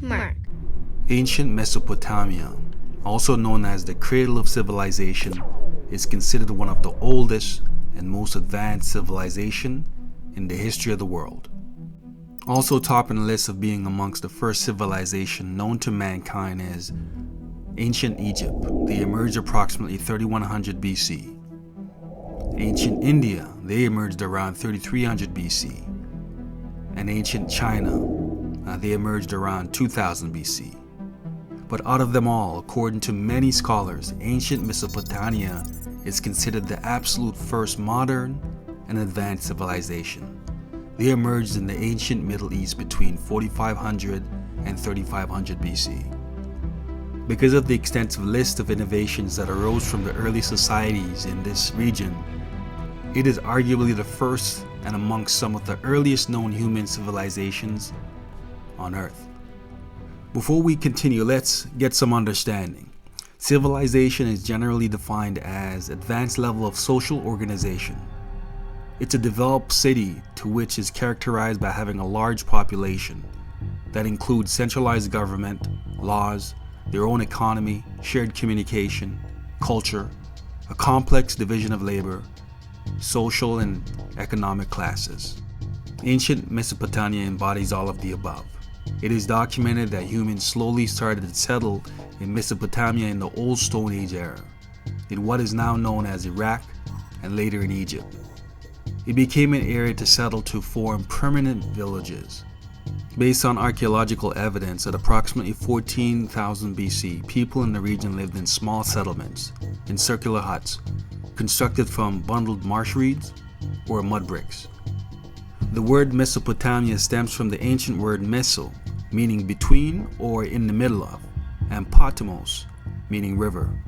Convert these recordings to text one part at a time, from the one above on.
Mark. Ancient Mesopotamia, also known as the cradle of civilization, is considered one of the oldest and most advanced civilization in the history of the world. Also topping the list of being amongst the first civilization known to mankind is Ancient Egypt. They emerged approximately 3100 BC. Ancient India, they emerged around 3300 BC. And ancient China, they emerged around 2000 BC. But out of them all, according to many scholars, ancient Mesopotamia is considered the absolute first modern and advanced civilization. They emerged in the ancient Middle East between 4500 and 3500 BC. Because of the extensive list of innovations that arose from the early societies in this region, it is arguably the first and amongst some of the earliest known human civilizations on Earth. Before we continue, let's get some understanding. Civilization is generally defined as advanced level of social organization. It's a developed city to which is characterized by having a large population that includes centralized government, laws, their own economy, shared communication, culture, a complex division of labor, social and economic classes. Ancient Mesopotamia embodies all of the above. It is documented that humans slowly started to settle in Mesopotamia in the Old Stone Age era, in what is now known as Iraq and later in Egypt. It became an area to settle to form permanent villages. Based on archaeological evidence, at approximately 14,000 BC, people in the region lived in small settlements, in circular huts, constructed from bundled marsh reeds or mud bricks. The word Mesopotamia stems from the ancient word meso, meaning between or in the middle of, and potamos, meaning river.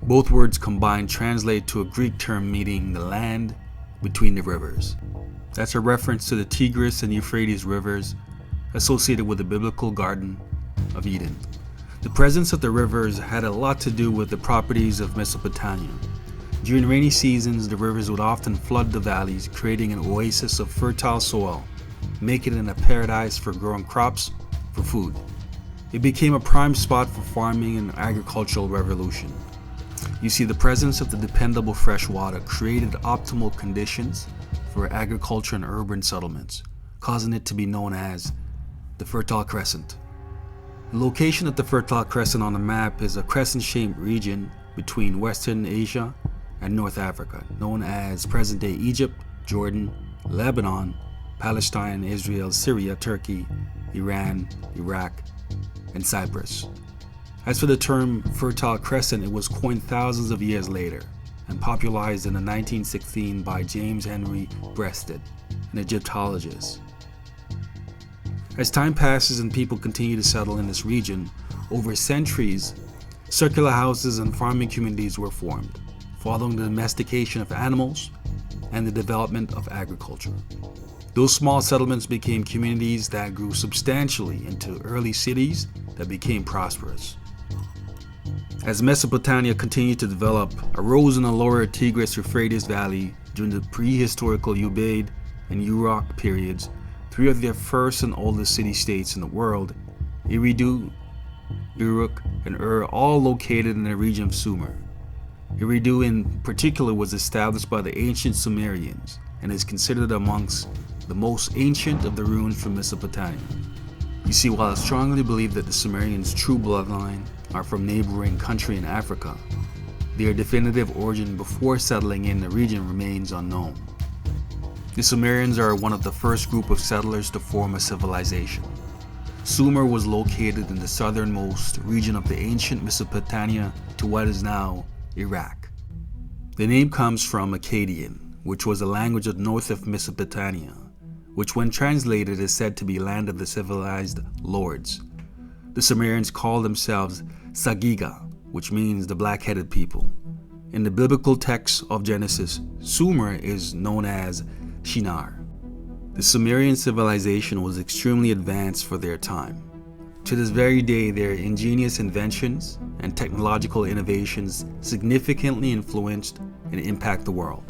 Both words combined translate to a Greek term meaning the land between the rivers. That's a reference to the Tigris and Euphrates rivers associated with the biblical Garden of Eden. The presence of the rivers had a lot to do with the properties of Mesopotamia. During rainy seasons, the rivers would often flood the valleys, creating an oasis of fertile soil, making it a paradise for growing crops for food. It became a prime spot for farming and agricultural revolution. You see, the presence of the dependable fresh water created optimal conditions for agriculture and urban settlements, causing it to be known as the Fertile Crescent. The location of the Fertile Crescent on the map is a crescent-shaped region between Western Asia and North Africa, known as present-day Egypt, Jordan, Lebanon, Palestine, Israel, Syria, Turkey, Iran, Iraq, and Cyprus. As for the term Fertile Crescent, it was coined thousands of years later and popularized in 1916 by James Henry Breasted, an Egyptologist. As time passes and people continue to settle in this region, over centuries, circular houses and farming communities were formed, following the domestication of animals and the development of agriculture. Those small settlements became communities that grew substantially into early cities that became prosperous. As Mesopotamia continued to develop, arose in the lower Tigris-Euphrates valley during the prehistorical Ubaid and Uruk periods, three of the first and oldest city-states in the world, Eridu, Uruk, and Ur, all located in the region of Sumer. Eridu in particular was established by the ancient Sumerians and is considered amongst the most ancient of the ruins from Mesopotamia. You see, while it's strongly believed that the Sumerians' true bloodline are from neighboring country in Africa, their definitive origin before settling in the region remains unknown. The Sumerians are one of the first group of settlers to form a civilization. Sumer was located in the southernmost region of the ancient Mesopotamia to what is now Iraq. The name comes from Akkadian, which was a language of north of Mesopotamia, which when translated is said to be land of the civilized lords. The Sumerians called themselves Sagiga, which means the black-headed people. In the biblical text of Genesis, Sumer is known as Shinar. The Sumerian civilization was extremely advanced for their time. To this very day, their ingenious inventions and technological innovations significantly influenced and impact the world.